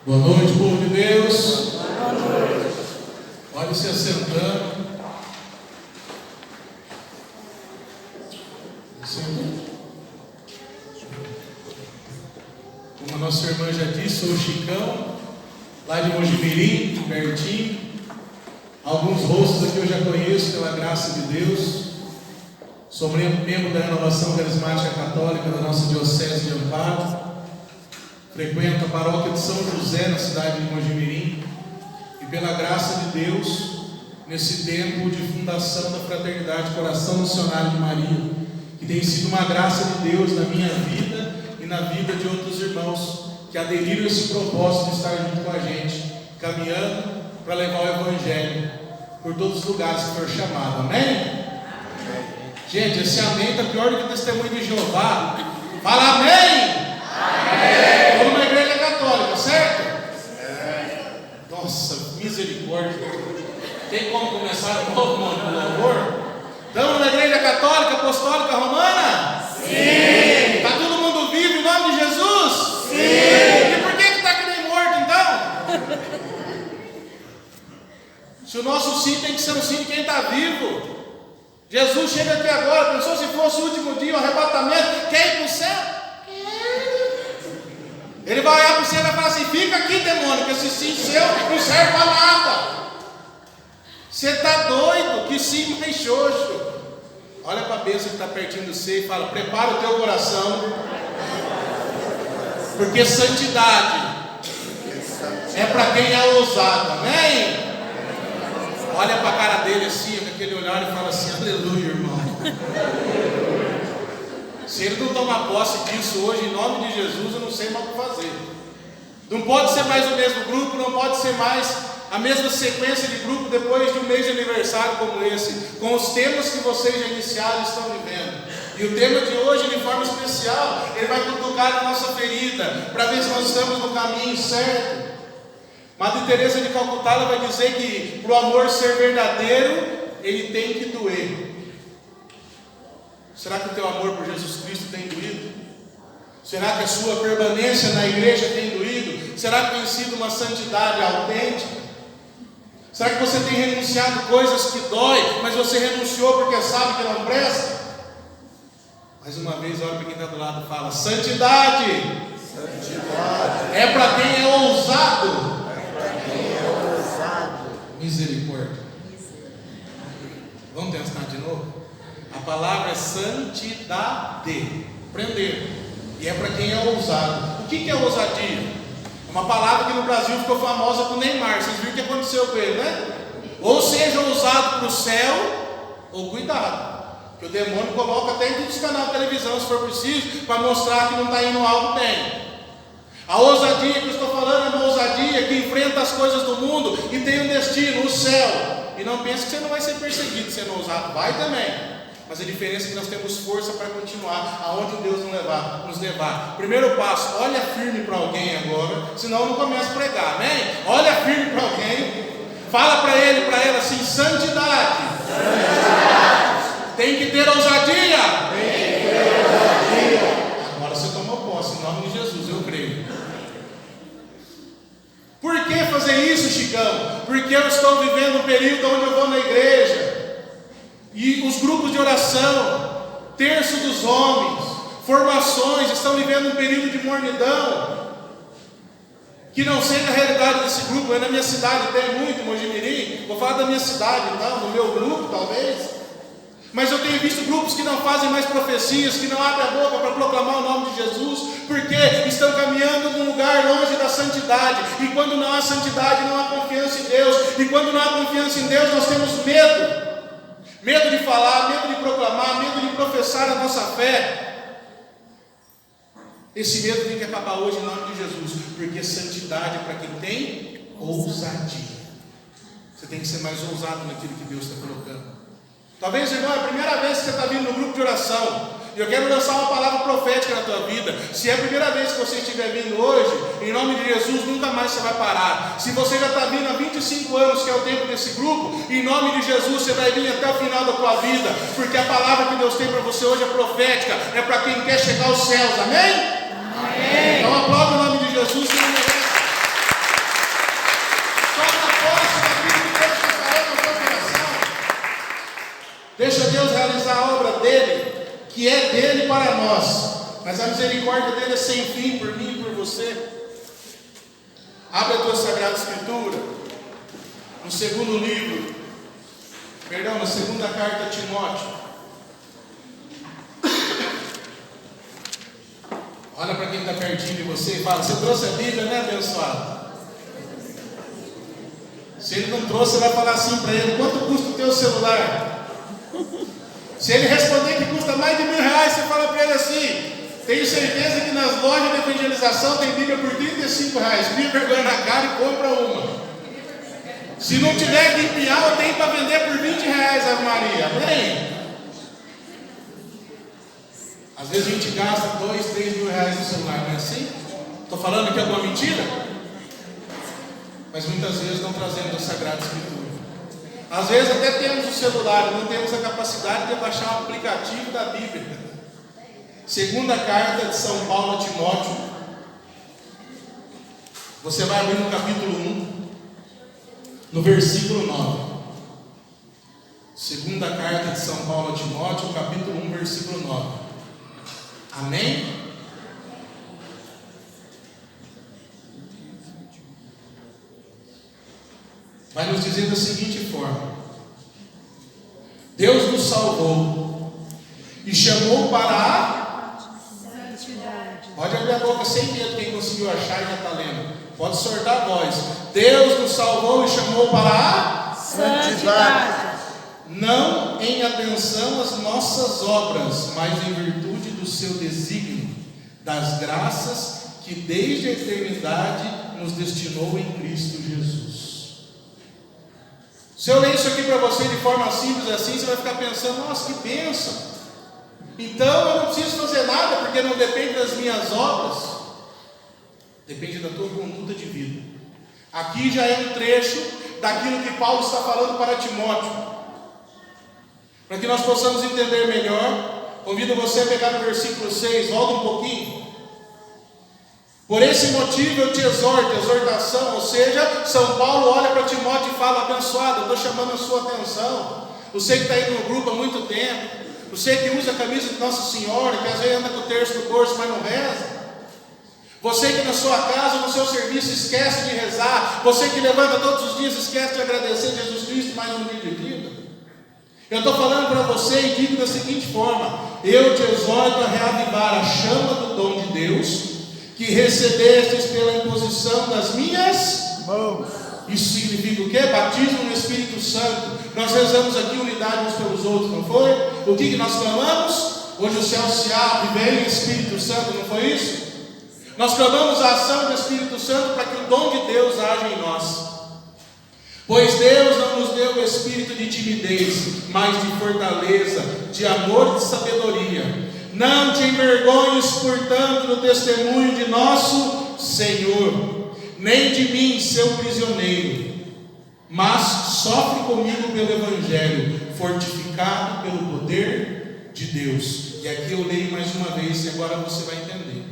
Boa noite, povo de Deus. Boa noite. Pode se assentando. Como a nossa irmã já disse, sou o Chicão, lá de Mojimirim, pertinho. Alguns rostos aqui eu já conheço pela graça de Deus. Sou membro da Renovação Carismática Católica da nossa Diocese de Amparo. Frequento a paróquia de São José, na cidade de Mojimirim. E pela graça de Deus, nesse tempo de fundação da Fraternidade Coração Missionário de Maria, que tem sido uma graça de Deus na minha vida e na vida de outros irmãos que aderiram a esse propósito de estar junto com a gente, caminhando para levar o Evangelho por todos os lugares que for chamado. Amém? Gente, esse amém está pior do que o testemunho de Jeová. Fala amém! Amém! Estou numa igreja católica, certo? Nossa, misericórdia. Tem como começar um novo mundo do louvor? Estamos na igreja católica, apostólica, romana? Sim! Está todo mundo vivo em nome de Jesus? Sim! E por que está que nem morto então? Se o nosso sim tem que ser um sim de quem está vivo. Jesus chega aqui agora, pensou se fosse o último dia, o arrebatamento, quer ir para o céu? Ele vai olhar para você e vai falar assim: fica aqui, demônio, que esse sim seu não serve para nada. Você está doido? Que sim mais xoxo. Olha para a bênção que está pertinho de você e fala: prepara o teu coração, porque santidade é para quem é ousado. Amém? Olha para a cara dele assim, com aquele olhar, e fala assim: aleluia, irmão. Se ele não tomar posse disso hoje, em nome de Jesus, eu não sei mais o que fazer. Não pode ser mais o mesmo grupo, não pode ser mais a mesma sequência de grupo depois de um mês de aniversário como esse, com os temas que vocês já iniciaram e estão vivendo. E o tema de hoje, de forma especial, ele vai cutucar na nossa ferida, para ver se nós estamos no caminho certo. Madre Teresa de Calcutá, ela vai dizer que para o amor ser verdadeiro, ele tem que doer. Será que o teu amor por Jesus Cristo tem doído? Será que a sua permanência na igreja tem doído? Será que tem sido uma santidade autêntica? Será que você tem renunciado coisas que dói, mas você renunciou porque sabe que não presta? Mais uma vez, olha para quem está do lado e fala: santidade, santidade é para quem é ousado. Misericórdia. Vamos testar de novo? A palavra é santidade. Prender. E é para quem é ousado. O que é ousadia? É uma palavra que no Brasil ficou famosa com o Neymar. Vocês viram o que aconteceu com ele, né? Ou seja ousado para o céu, ou cuidado, que o demônio coloca até em todos os canais de televisão, se for preciso, para mostrar que não está indo algo bem. A ousadia que eu estou falando é uma ousadia que enfrenta as coisas do mundo e tem um destino, o céu. E não pense que você não vai ser perseguido sendo ousado, vai também. Mas a diferença é que nós temos força para continuar aonde Deus nos levar. Primeiro passo: olha firme para alguém agora, senão eu não começo a pregar, amém? Olha firme para alguém, fala para ele, para ela assim: santidade, santidade. Tem que ter ousadia. Agora você tomou posse, em nome de Jesus, eu creio. Por que fazer isso, Chicão? Porque eu estou vivendo um período onde eu vou na igreja e os grupos de oração, terço dos homens, formações, estão vivendo um período de mornidão, que não sei da realidade desse grupo. Eu na minha cidade tem muito, Mojimirim, vou falar da minha cidade então, do meu grupo talvez. Mas eu tenho visto grupos que não fazem mais profecias, que não abrem a boca para proclamar o nome de Jesus, porque estão caminhando num lugar longe da santidade. E quando não há santidade, não há confiança em Deus. E quando não há confiança em Deus, nós temos medo. Medo de falar, medo de proclamar, medo de professar a nossa fé. Esse medo tem que acabar hoje em nome de Jesus, porque santidade é para quem tem ousadia. Você tem que ser mais ousado naquilo que Deus está colocando. Talvez, irmão, é a primeira vez que você está vindo no grupo de oração, e eu quero lançar uma palavra profética na tua vida. Se é a primeira vez que você estiver vindo hoje, em nome de Jesus, nunca mais você vai parar. Se você já está vindo há 25 anos, que é o tempo desse grupo, em nome de Jesus, você vai vir até o final da tua vida, porque a palavra que Deus tem para você hoje é profética, é para quem quer chegar aos céus, amém? Amém. Então aplauda o nome de Jesus, que ele merece. Deus realizar a obra dele, que é dele para nós. Mas a misericórdia dele é sem fim por mim e por você. Abre a tua Sagrada Escritura, no segundo livro, na segunda carta a Timóteo. Olha para quem está pertinho de você e fala: você trouxe a Bíblia, né, abençoado? Se ele não trouxe, você vai falar assim para ele: quanto custa o teu celular? Se ele responder que custa mais de R$1.000, você fala para ele assim: tenho certeza que nas lojas de evangelização tem Bíblia por R$35. Cria vergonha na cara e compra uma. Se não tiver que empiar, eu tenho para vender por R$20, Ave Maria. Amém? Às vezes a gente gasta R$2, R$3.000 no celular, não é assim? Estou falando que é alguma mentira? Mas muitas vezes não trazemos a Sagrada Escritura. Às vezes até temos o celular, não temos a capacidade de baixar o aplicativo da Bíblia. Segunda carta de São Paulo a Timóteo. Você vai abrir no capítulo 1, no versículo 9. Segunda carta de São Paulo a Timóteo, capítulo 1, versículo 9. Amém? Vai nos dizer da seguinte forma: Deus nos salvou e chamou para a santidade. Pode abrir a boca sem medo, quem conseguiu achar e já está lendo. Pode soltar a voz. Deus nos salvou e chamou para a santidade. Não em atenção às nossas obras, mas em virtude do seu desígnio, das graças que desde a eternidade nos destinou em Cristo Jesus. Se eu ler isso aqui para você de forma simples assim, você vai ficar pensando: nossa, que bênção! Então eu não preciso fazer nada, porque não depende das minhas obras, depende da tua conduta de vida. Aqui já é um trecho daquilo que Paulo está falando para Timóteo, para que nós possamos entender melhor. Convido você a pegar no versículo 6, volta um pouquinho. Por esse motivo eu te exorto, exortação, ou seja, São Paulo olha para Timóteo e fala: abençoado, eu estou chamando a sua atenção. Você que está aí no grupo há muito tempo, você que usa a camisa de Nossa Senhora, que às vezes anda com o terço do bolso, mas não reza. Você que na sua casa, no seu serviço, esquece de rezar. Você que levanta todos os dias, esquece de agradecer a Jesus Cristo mais um dia de vida. Eu estou falando para você e digo da seguinte forma: eu te exorto a reavivar a chama do dom de Deus, que recebestes pela imposição das minhas mãos. Isso significa o quê? Batismo no Espírito Santo. Nós rezamos aqui unidade uns pelos outros, não foi? O que nós clamamos? Hoje o céu se abre, vem o Espírito Santo, não foi isso? Nós clamamos a ação do Espírito Santo para que o dom de Deus haja em nós. Pois Deus não nos deu o espírito de timidez, mas de fortaleza, de amor e de sabedoria. Não te envergonhes, portanto, do testemunho de nosso Senhor, nem de mim, seu prisioneiro, mas sofre comigo pelo Evangelho, fortificado pelo poder de Deus. E aqui eu leio mais uma vez e agora você vai entender.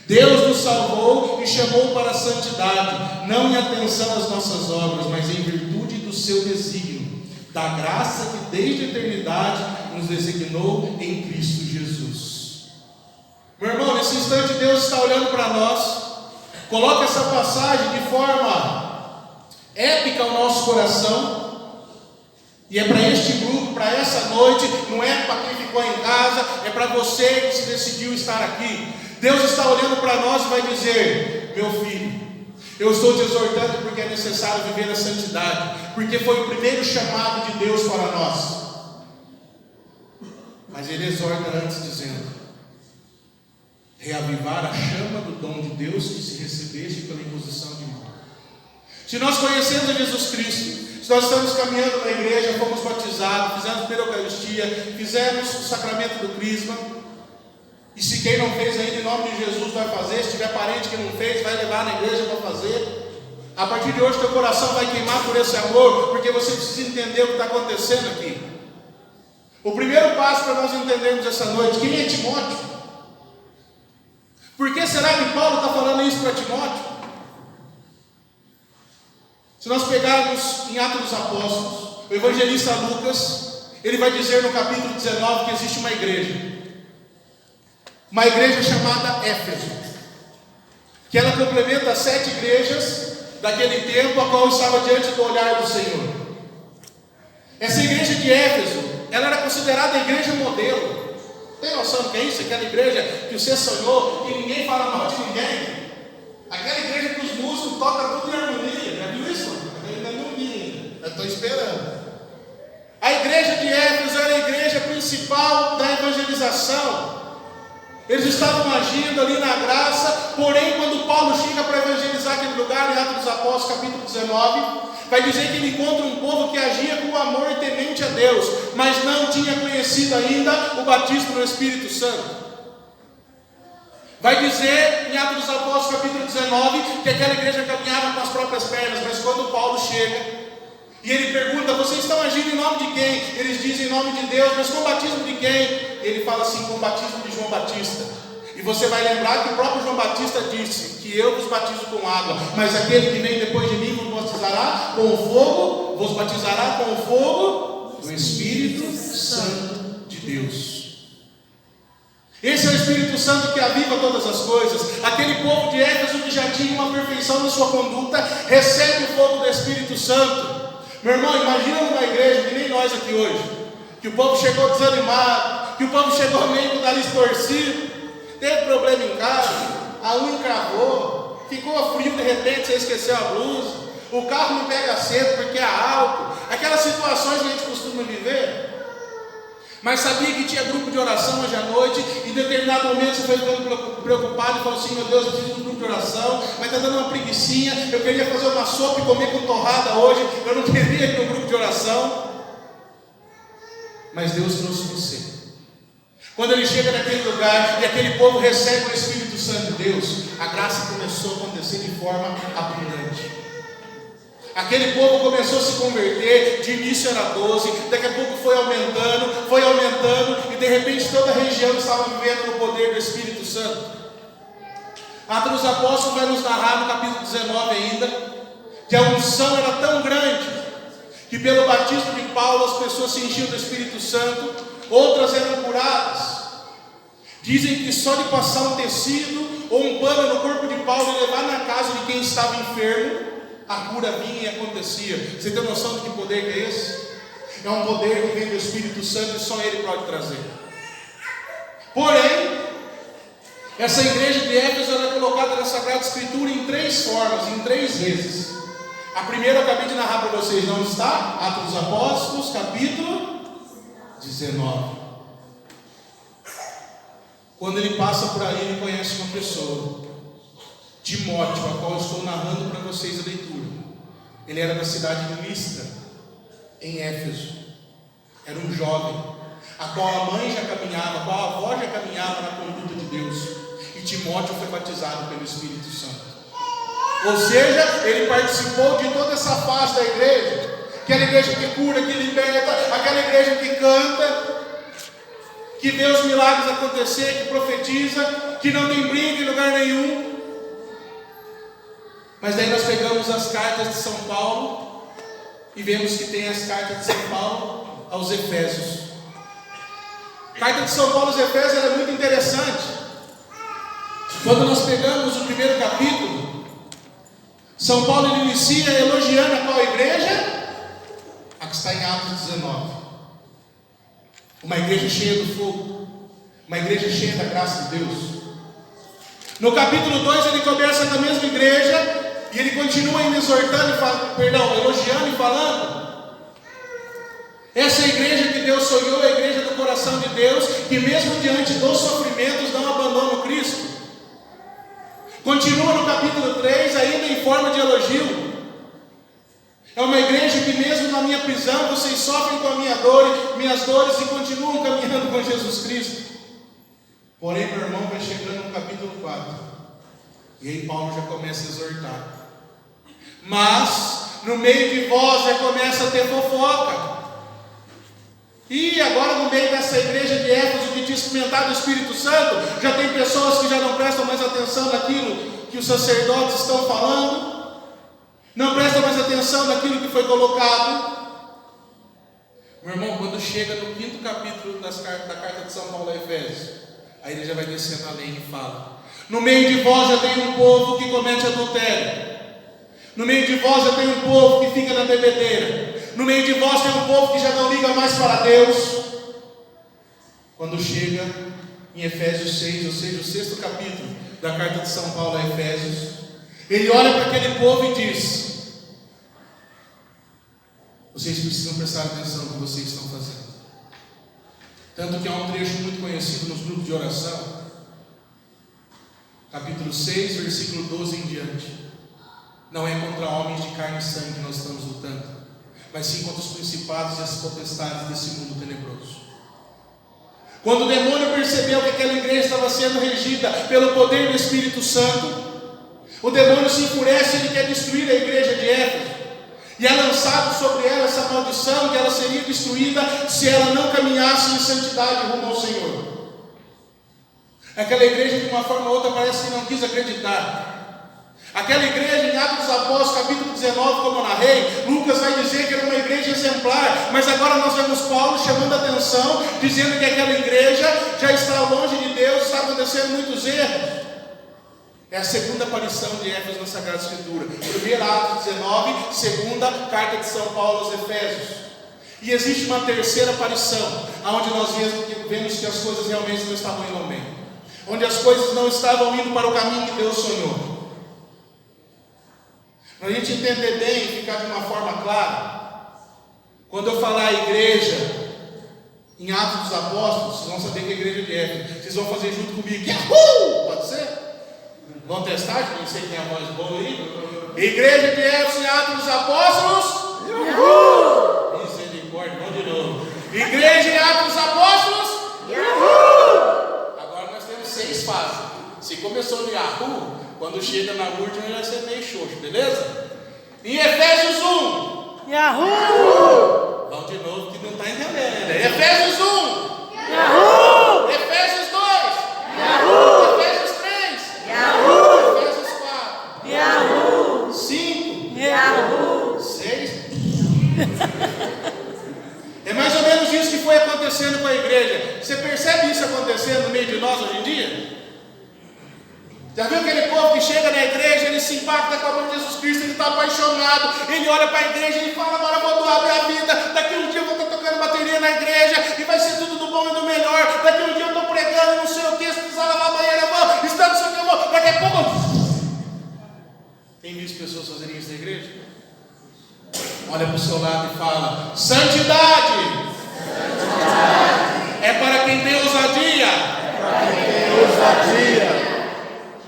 Deus nos salvou e chamou para a santidade, não em atenção às nossas obras, mas em virtude do seu desígnio, da graça que desde a eternidade nos designou em Cristo Jesus. Meu irmão, nesse instante Deus está olhando para nós, coloca essa passagem de forma épica ao nosso coração, e é para este grupo, para essa noite, não é para quem ficou em casa, é para você que se decidiu estar aqui. Deus está olhando para nós e vai dizer: meu filho, eu estou te exortando porque é necessário viver a santidade, porque foi o primeiro chamado de Deus para nós. Mas Ele exorta antes dizendo: reavivar a chama do dom de Deus que se recebeste pela imposição de mão. Se nós conhecemos a Jesus Cristo, se nós estamos caminhando na igreja, fomos batizados, fizemos a primeira Eucaristia, fizemos o sacramento do Crisma, e se quem não fez ainda, em nome de Jesus vai fazer. Se tiver parente que não fez, vai levar na igreja para fazer. A partir de hoje teu coração vai queimar por esse amor, porque você precisa entender o que está acontecendo aqui. O primeiro passo para nós entendermos essa noite: quem é Timóteo? Por que será que Paulo está falando isso para Timóteo? Se nós pegarmos em Atos dos Apóstolos, o evangelista Lucas, ele vai dizer no capítulo 19 que existe uma igreja chamada Éfeso, que ela complementa as 7 igrejas daquele tempo, a qual estava diante do olhar do Senhor. Essa igreja de Éfeso, ela era considerada a igreja modelo. Tem noção do que é isso? Aquela igreja que você sonhou e ninguém fala mal de ninguém. Aquela igreja que os músicos tocam tudo em harmonia. Já viu isso? Eu ainda não vi ainda. Eu estou esperando. A igreja de Éfeso era a igreja principal da evangelização. Eles estavam agindo ali na graça, porém quando Paulo chega para evangelizar aquele lugar, em Atos dos Apóstolos capítulo 19, vai dizer que ele encontra um povo que agia com amor e temente a Deus, mas não tinha conhecido ainda o batismo no Espírito Santo. Vai dizer em Atos dos Apóstolos capítulo 19 que aquela igreja caminhava com as próprias pernas, mas quando Paulo chega e ele pergunta: vocês estão agindo em nome de quem? Eles dizem em nome de Deus, mas com o batismo de quem? Ele fala assim: com o batismo de João Batista. E você vai lembrar que o próprio João Batista disse que eu vos batizo com água, mas aquele que vem depois de mim vos batizará com o fogo, vos batizará com o fogo do Espírito Santo de Deus. Esse é o Espírito Santo que aviva todas as coisas. Aquele povo de Éfeso que já tinha uma perfeição na sua conduta, recebe o fogo do Espírito Santo. Meu irmão, imagina uma igreja que nem nós aqui hoje, que o povo chegou desanimado, que o povo chegou meio com o nariz torcido, teve problema em casa, a unha encravou, ficou frio de repente, você esqueceu a blusa, o carro não pega cedo porque é álcool, aquelas situações que a gente costuma viver. Mas sabia que tinha grupo de oração hoje à noite, e em determinado momento você foi ficando preocupado e falou assim: meu Deus, eu preciso de um grupo de oração, mas está dando uma preguicinha, eu queria fazer uma sopa e comer com torrada hoje, eu não queria ir para um grupo de oração. Mas Deus trouxe você. Quando ele chega naquele lugar e aquele povo recebe o Espírito Santo de Deus, a graça começou a acontecer de forma abundante. Aquele povo começou a se converter, de início era 12, daqui a pouco foi aumentando, e de repente toda a região estava vivendo no poder do Espírito Santo. Atos dos Apóstolos vai nos narrar no capítulo 19 ainda, que a unção era tão grande, que pelo batismo de Paulo as pessoas se enchiam do Espírito Santo, outras eram curadas. Dizem que só de passar um tecido ou um pano no corpo de Paulo e levar na casa de quem estava enfermo, a cura vinha e acontecia. Você tem noção de que poder que é esse? É um poder que vem do Espírito Santo e só Ele pode trazer. Porém, essa igreja de Éfeso é colocada na Sagrada Escritura em 3 formas, em 3 vezes. A primeira eu acabei de narrar para vocês, não está? Atos dos Apóstolos, capítulo 19. Quando ele passa por aí, ele conhece uma pessoa, Timóteo, a qual estou narrando para vocês a leitura. Ele era da cidade de Listra, em Éfeso. Era um jovem, a qual a mãe já caminhava, a qual a avó já caminhava na conduta de Deus. E Timóteo foi batizado pelo Espírito Santo. Ou seja, ele participou de toda essa fase da igreja. Aquela igreja que cura, que liberta, aquela igreja que canta, que vê os milagres acontecer, que profetiza, que não tem briga em lugar nenhum. Mas daí nós pegamos as cartas de São Paulo e vemos que tem as cartas de São Paulo aos Efésios. A carta de São Paulo aos Efésios era muito interessante. Quando nós pegamos o primeiro capítulo, São Paulo inicia elogiando a qual igreja? A que está em Atos 19. Uma igreja cheia do fogo, uma igreja cheia da graça de Deus. No capítulo 2 ele começa com a mesma igreja, e ele continua ainda exortando, elogiando e falando. Essa igreja que Deus sonhou é a igreja do coração de Deus, que mesmo diante dos sofrimentos não abandona o Cristo. Continua no capítulo 3, ainda em forma de elogio. É uma igreja que mesmo na minha prisão, vocês sofrem com a minhas dores e continuam caminhando com Jesus Cristo. Porém, meu irmão, vai chegando no capítulo 4. E aí Paulo já começa a exortar. Mas, no meio de vós já começa a ter fofoca. E agora no meio dessa igreja de Éfeso que tinha experimentado o Espírito Santo, já tem pessoas que já não prestam mais atenção naquilo que os sacerdotes estão falando, não prestam mais atenção naquilo que foi colocado. Meu irmão, quando chega no 5º capítulo da carta de São Paulo a Efésios, a igreja vai descendo além e fala: no meio de vós já tem um povo que comete adultério, no meio de vós já tem um povo que fica na bebedeira, no meio de vós tem um povo que já não liga mais para Deus. Quando chega em Efésios 6, ou seja, o 6º capítulo da carta de São Paulo a Efésios, ele olha para aquele povo e diz: vocês precisam prestar atenção no que vocês estão fazendo. Tanto que há um trecho muito conhecido nos grupos de oração, capítulo 6, versículo 12 em diante: não é contra homens de carne e sangue que nós estamos lutando, mas sim contra os principados e as potestades desse mundo tenebroso. Quando o demônio percebeu que aquela igreja estava sendo regida pelo poder do Espírito Santo, o demônio se enfurece e ele quer destruir a igreja de Éfeso. E é lançado sobre ela essa maldição, que ela seria destruída se ela não caminhasse em santidade rumo ao Senhor. Aquela igreja, de uma forma ou outra, parece que não quis acreditar. Aquela igreja, em Atos dos Apóstolos, capítulo 19, como eu narrei, Lucas vai dizer que era uma igreja exemplar, mas agora nós vemos Paulo chamando a atenção, dizendo que aquela igreja já está longe de Deus, está acontecendo muitos erros. É a segunda aparição de Éfeso na Sagrada Escritura. Primeira, Atos 19, segunda, carta de São Paulo aos Efésios. E existe uma terceira aparição, onde nós vemos que as coisas realmente não estavam indo bem, onde as coisas não estavam indo para o caminho que Deus sonhou. Para a gente entender bem e ficar de uma forma clara, quando eu falar igreja em Atos dos Apóstolos, vocês vão saber que é a igreja de Éfeso. Vocês vão fazer junto comigo. Yahoo! Pode ser? Vão testar? Não sei quem tem a voz boa aí. Igreja de Éfeso em Atos dos Apóstolos. Yahoo! Misericórdia, vamos de novo. Igreja em Atos dos Apóstolos. Yahoo! Agora nós temos 6 fases. Se começou no Yahoo, quando chega na última vai ser meio xoxo, beleza? Em Efésios 1. Yahoo! Vamos de novo que não está entendendo. Efésios 1. Yahoo! Efésios 2. Yahoo! Efésios 3. Yahoo! Efésios 4. Yahoo! 5. Yahoo! 6. É mais ou menos isso que foi acontecendo com a igreja. Você percebe isso acontecendo no meio de nós hoje em dia? Já viu aquele povo que chega na igreja, ele se impacta com a mão de Jesus Cristo, ele está apaixonado, ele olha para a igreja e fala: agora eu vou doar minha vida, daqui um dia eu vou estar tocando bateria na igreja, e vai ser tudo do bom e do melhor, daqui um dia eu estou pregando, não sei o que, se precisar lavar a banheira eu vou, está não sei o que eu vou, daqui a pouco... Tem visto pessoas fazerem isso na igreja? Olha para o seu lado e fala: santidade! Santidade é para quem tem ousadia. É para quem tem ousadia.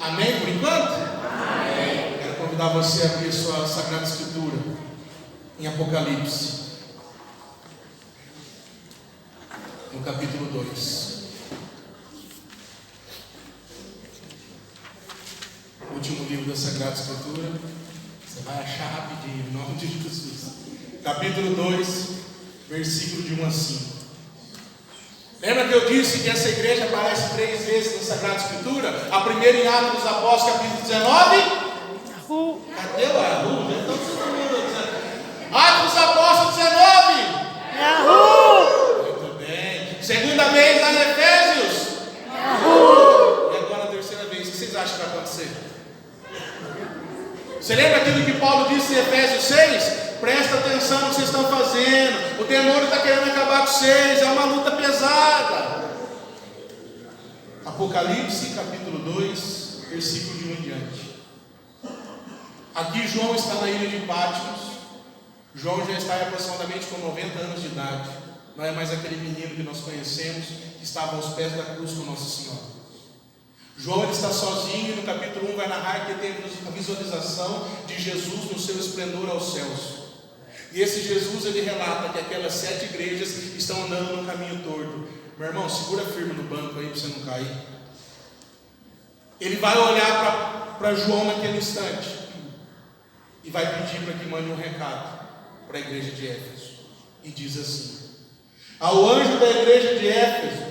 Amém por enquanto? Amém. Quero convidar você a abrir sua Sagrada Escritura em Apocalipse, no capítulo 2. O último livro da Sagrada Escritura. Você vai achar rapidinho, em nome de Jesus. Capítulo 2, versículo de 1 a 5. Lembra que eu disse que essa igreja aparece 3 vezes na Sagrada Escritura? A primeira em Atos dos Apóstolos, capítulo 19. Cadê o Yahoo? Já estão todo mundo dizendo. Atos dos Apóstolos 19. Yahoo! Muito bem. Segunda vez lá em Efésios. Yahoo! E agora a terceira vez. O que vocês acham que vai acontecer? Você lembra aquilo que Paulo disse em Efésios 6? Presta atenção no que vocês estão fazendo. O demônio está querendo acabar com vocês. É uma luta pesada. Apocalipse capítulo 2, versículo de 1 em diante. Aqui João está na ilha de Patmos. João já está aproximadamente com 90 anos de idade. Não é mais aquele menino que nós conhecemos, que estava aos pés da cruz com Nossa Senhora. João ele está sozinho e no capítulo 1 vai narrar que tem a visualização de Jesus no seu esplendor aos céus. E esse Jesus ele relata que aquelas 7 igrejas estão andando no caminho torto. Meu irmão, segura firme no banco aí para você não cair. Ele vai olhar para João naquele instante e vai pedir para que mande um recado para a igreja de Éfeso. E diz assim: ao anjo da igreja de Éfeso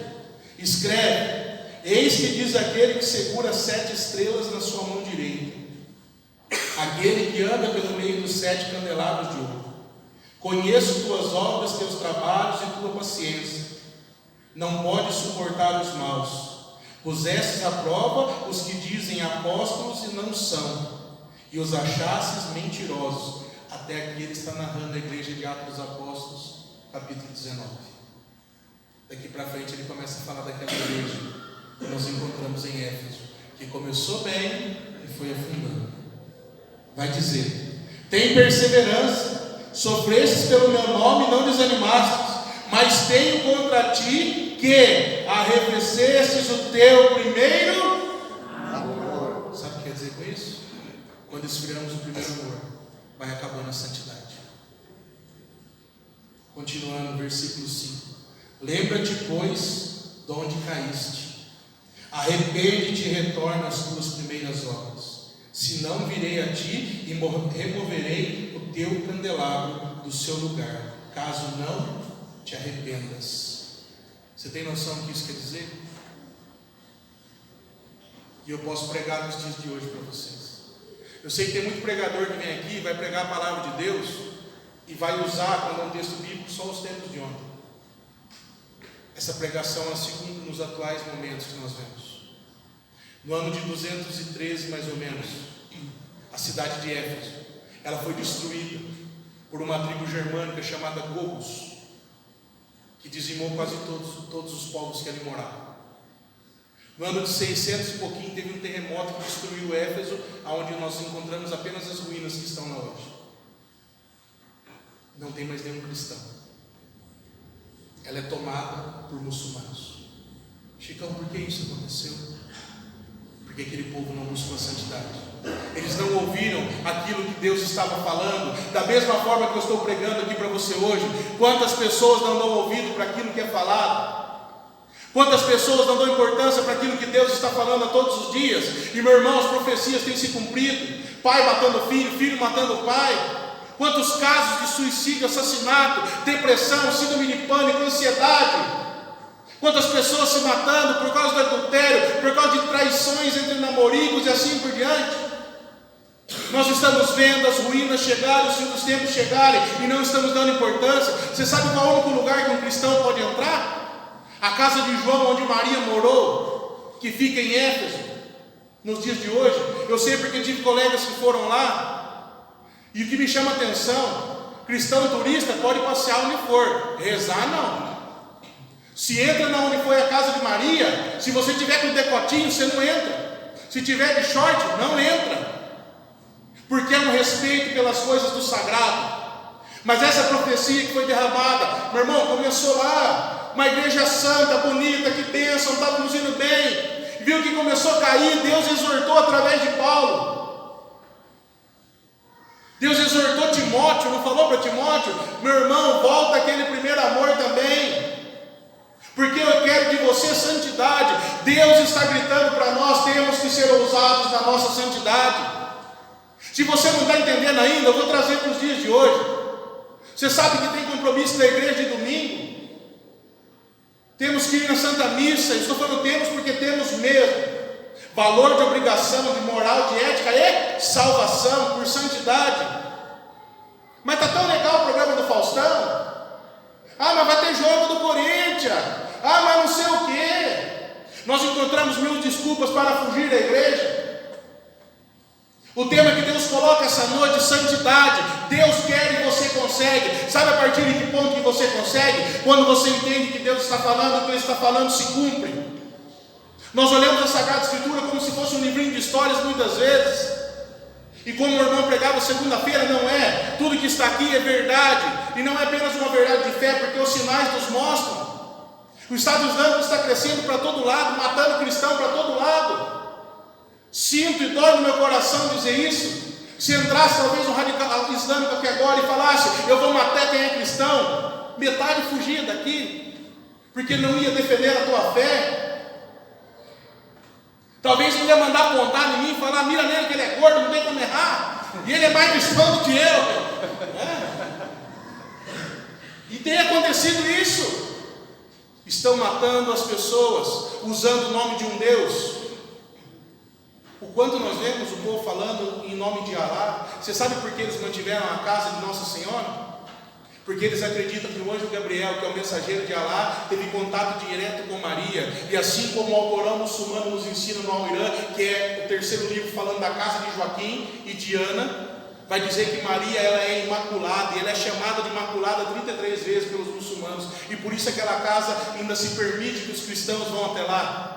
escreve: eis que diz aquele que segura 7 estrelas na sua mão direita, aquele que anda pelo meio dos 7 candelabros de ouro. Conheço tuas obras, teus trabalhos e tua paciência. Não podes suportar os maus. Pusestes à prova os que dizem apóstolos e não são, e os achastes mentirosos. Até aqui ele está narrando a igreja de Atos dos Apóstolos, capítulo 19. Daqui para frente ele começa a falar daquela igreja que nós encontramos em Éfeso, que começou bem e foi afundando. Vai dizer: tem perseverança, sofrestes pelo meu nome e não desanimastes, mas tenho contra ti que arrefecestes o teu primeiro amor. Sabe o que quer dizer com isso? Quando esfriamos o primeiro amor, vai acabando a santidade. Continuando, versículo 5: lembra-te, pois, de onde caíste, arrepende-te e retorna às tuas primeiras obras, senão virei a ti e removerei o teu candelabro do seu lugar, caso não te arrependas. Você tem noção do que isso quer dizer? E eu posso pregar nos dias de hoje para vocês. Eu sei que tem muito pregador que vem aqui, vai pregar a palavra de Deus e vai usar, quando é um texto bíblico, só os tempos de ontem. Essa pregação é segundo nos atuais momentos que nós vemos. No ano de 213, mais ou menos, a cidade de Éfeso, ela foi destruída por uma tribo germânica chamada Gogos, que dizimou quase todos os povos que ali moravam. No ano de 600 e pouquinho, teve um terremoto que destruiu Éfeso, onde nós encontramos apenas as ruínas que estão lá hoje. Não tem mais nenhum cristão. Ela é tomada por muçulmanos. Chicão, por que isso aconteceu? Porque aquele povo não buscou a santidade. Eles não ouviram aquilo que Deus estava falando. Da mesma forma que eu estou pregando aqui para você hoje, quantas pessoas não dão ouvido para aquilo que é falado? Quantas pessoas não dão importância para aquilo que Deus está falando a todos os dias? E meu irmão, as profecias têm se cumprido. Pai matando filho, filho matando pai. Quantos casos de suicídio, assassinato, depressão, síndrome de pânico, ansiedade. Quantas pessoas se matando por causa do adultério, por causa de traições entre namoricos e assim por diante. Nós estamos vendo as ruínas chegarem, os fins dos tempos chegarem e não estamos dando importância. Você sabe qual é o único lugar que um cristão pode entrar? A casa de João, onde Maria morou, que fica em Éfeso, nos dias de hoje. Eu sei porque tive colegas que foram lá, e o que me chama a atenção: cristão turista pode passear onde for, rezar não. Se entra onde foi a casa de Maria, se você tiver com decotinho, você não entra. Se tiver de short, não entra, porque é um respeito pelas coisas do sagrado. Mas essa profecia que foi derramada, meu irmão, começou lá, uma igreja santa, bonita, que bênção, estávamos indo bem, viu que começou a cair. Deus exortou através de Paulo. Deus exortou Timóteo, não falou para Timóteo: meu irmão, volta àquele primeiro amor também, porque eu quero de você santidade. Deus está gritando para nós: temos que ser ousados na nossa santidade. Se você não está entendendo ainda, eu vou trazer para os dias de hoje. Você sabe que tem compromisso da igreja de domingo, temos que ir na Santa Missa. Estou falando temos porque temos mesmo. Valor de obrigação, de moral, de ética e salvação por santidade. Mas está tão legal o programa do Faustão. Ah, mas vai ter jogo do Corinthians. Ah, mas não sei o que. Nós encontramos mil desculpas para fugir da igreja. O tema que Deus coloca essa noite: santidade. Deus quer e você consegue. Sabe a partir de que ponto que você consegue? Quando você entende que Deus está falando, o que Ele está falando se cumpre. Nós olhamos a Sagrada Escritura como se fosse um livrinho de histórias muitas vezes. E como o irmão pregava segunda-feira, não é. Tudo que está aqui é verdade. E não é apenas uma verdade de fé, porque os sinais nos mostram. O Estado Islâmico está crescendo para todo lado, matando cristão para todo lado. Sinto e dói no meu coração dizer isso. Se entrasse talvez um radical islâmico aqui agora e falasse: eu vou matar quem é cristão, metade fugia daqui, porque não ia defender a tua fé. Talvez ele ia mandar apontar em mim e falar: mira nele que ele é gordo, não tem como errar, e ele é mais cristão do que eu. E tem acontecido isso. Estão matando as pessoas usando o nome de um Deus. O quanto nós vemos o povo falando em nome de Alá. Você sabe por que eles mantiveram a casa de Nossa Senhora? Porque eles acreditam que o anjo Gabriel, que é o mensageiro de Alá, teve contato direto com Maria. E assim como o Alcorão muçulmano nos ensina no Al-Irã, que é o terceiro livro falando da casa de Joaquim e de Ana, vai dizer que Maria ela é imaculada, e ela é chamada de imaculada 33 vezes pelos muçulmanos. E por isso aquela casa ainda se permite que os cristãos vão até lá.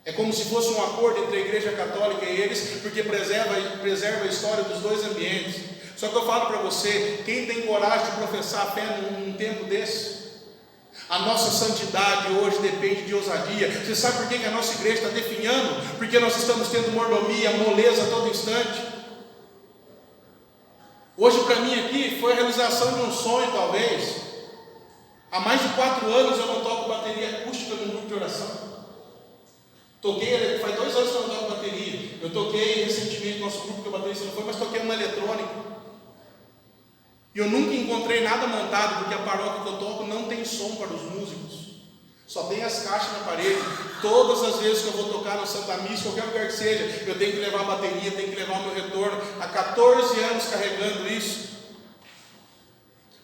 É como se fosse um acordo entre a Igreja Católica e eles, porque preserva a história dos dois ambientes. Só que eu falo para você, quem tem coragem de professar a fé num tempo desse? A nossa santidade hoje depende de ousadia. Você sabe por que a nossa igreja está definhando? Porque nós estamos tendo mordomia, moleza a todo instante. Hoje para mim aqui foi a realização de um sonho talvez. Há mais de 4 anos eu não toco bateria acústica num grupo de oração. Toquei, faz 2 anos que eu não toco bateria. Eu toquei recentemente no nosso grupo que a bateria não foi, mas toquei uma eletrônica. E eu nunca encontrei nada montado, porque a paróquia que eu toco não tem som para os músicos. Só tem as caixas na parede. Todas as vezes que eu vou tocar no Santa Missa, qualquer lugar que seja, eu tenho que levar a bateria, tenho que levar o meu retorno. Há 14 anos carregando isso.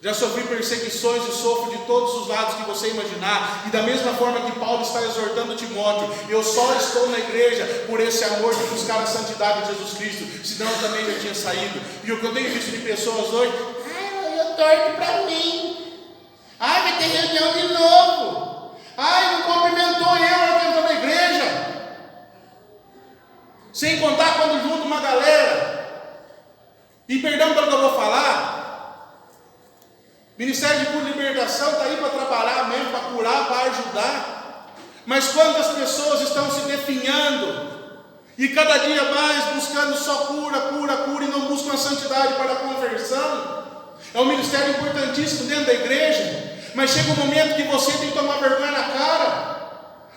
Já sofri perseguições e sofro de todos os lados que você imaginar. E da mesma forma que Paulo está exortando Timóteo, eu só estou na igreja por esse amor de buscar a santidade de Jesus Cristo. Senão eu também já tinha saído. E o que eu tenho visto de pessoas hoje, eu torto para mim. Vai ter reunião de novo. Não cumprimentou eu estou na igreja. Sem contar quando junto uma galera. E perdão pelo que eu vou falar. Ministério de Cura e Libertação está aí para trabalhar mesmo, para curar, para ajudar. Mas quantas pessoas estão se definhando e cada dia mais buscando só cura, e não buscam a santidade para a conversão? É um ministério importantíssimo dentro da igreja, mas chega um momento que você tem que tomar vergonha na cara.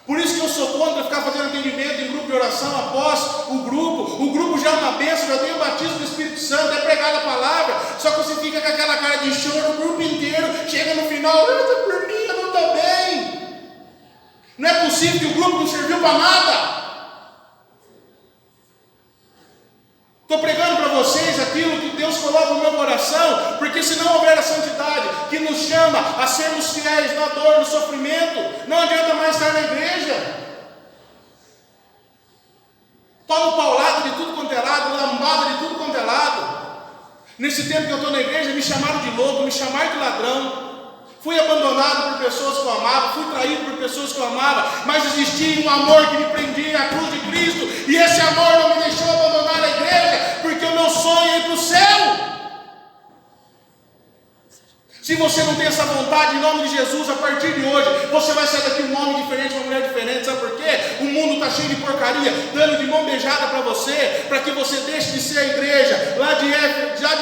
Por isso que eu sou contra ficar fazendo atendimento em grupo de oração após o grupo. O grupo já é uma bênção, já tem o batismo do Espírito Santo, é pregada a palavra. Só que você fica com aquela cara de choro o grupo inteiro. Chega no final, por mim, eu não estou bem. Não é possível que o grupo não serviu para nada. Estou pregando para vocês aquilo que Deus coloca no meu coração, porque se não houver a santidade que nos chama a sermos fiéis na dor, no sofrimento, não adianta mais estar na igreja. Tomo paulada de tudo quanto é lado, lambada de tudo quanto é lado. Nesse tempo que eu estou na igreja, me chamaram de louco, me chamaram de ladrão. Fui abandonado por pessoas que eu amava, fui traído por pessoas que eu amava, mas existia um amor que me prendia à cruz de Cristo, e esse amor não me deixou abandonar a igreja, porque o meu sonho é ir para o céu. Se você não tem essa vontade, em nome de Jesus, a partir de hoje, você vai sair daqui um homem diferente, uma mulher diferente. Sabe por quê? O mundo está cheio de porcaria, dando de mão beijada para você, para que você deixe de ser a igreja lá de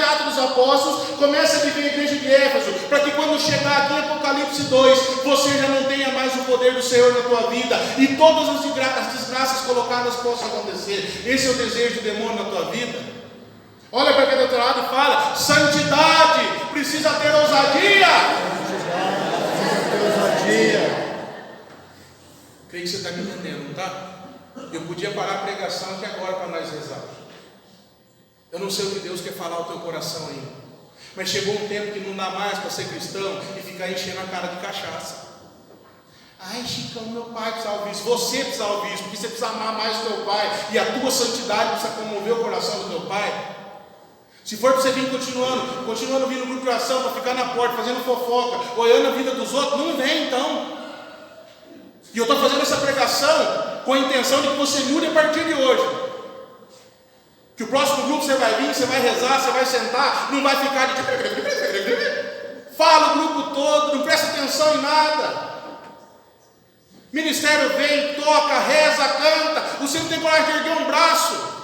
Atos dos Apóstolos, comece a viver a igreja de Éfeso, para que quando chegar aqui em Apocalipse 2, você já não tenha mais o poder do Senhor na tua vida, e todas as desgraças colocadas possam acontecer. Esse é o desejo do demônio na tua vida. Olha para quem do outro lado e fala: santidade precisa ter ousadia. Creio que você está me entendendo, não está? Eu podia parar a pregação aqui agora para nós rezar. Eu não sei o que Deus quer falar ao teu coração ainda, mas chegou um tempo que não dá mais para ser cristão e ficar enchendo a cara de cachaça. Chicão, meu pai precisa ouvir isso. Você precisa ouvir isso, porque você precisa amar mais o teu pai, e a tua santidade precisa comover o coração do teu pai. Se for para você vir continuando vindo no grupo de oração para ficar na porta, fazendo fofoca, olhando a vida dos outros, não vem então. E eu estou fazendo essa pregação com a intenção de que você mude a partir de hoje. Que o próximo grupo você vai vir, você vai rezar, você vai sentar, não vai ficar de... Fala o grupo todo, não presta atenção em nada. Ministério vem, toca, reza, canta, você não tem coragem de erguer um braço.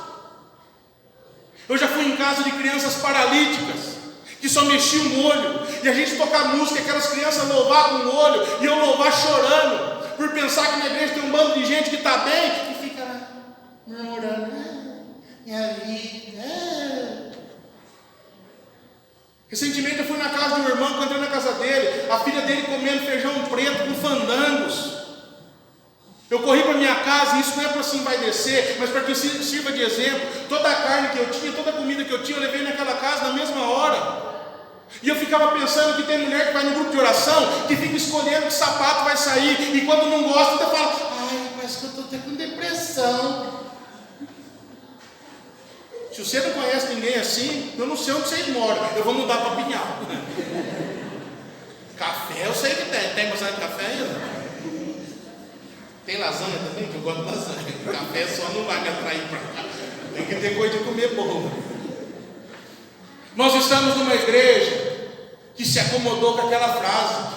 Eu já fui em casa de crianças paralíticas, que só mexiam o olho, e a gente tocar música, aquelas crianças louvar com o olho, e eu louvar chorando, por pensar que na igreja tem um bando de gente que está bem, e fica lá, murmurando, minha vida. Recentemente eu fui na casa de um irmão, quando entrei na casa dele, a filha dele comendo feijão preto com fandangos. Eu corri para minha casa, e isso não é para assim vai descer, mas para que sirva de exemplo. Toda a carne que eu tinha, toda a comida que eu tinha, eu levei naquela casa na mesma hora. E eu ficava pensando que tem mulher que vai no grupo de oração, que fica escolhendo que sapato vai sair, e quando não gosta, até fala: ai, mas que eu estou até com depressão. Se você não conhece ninguém assim, eu não sei onde vocês moram, eu vou mudar para Pinhal. Café eu sei que tem. Tem bastante café ainda? Tem lasanha também, que eu gosto de lasanha. Café só não vai me atrair para cá. Tem que ter coisa de comer bom. Nós estamos numa igreja que se acomodou com aquela frase: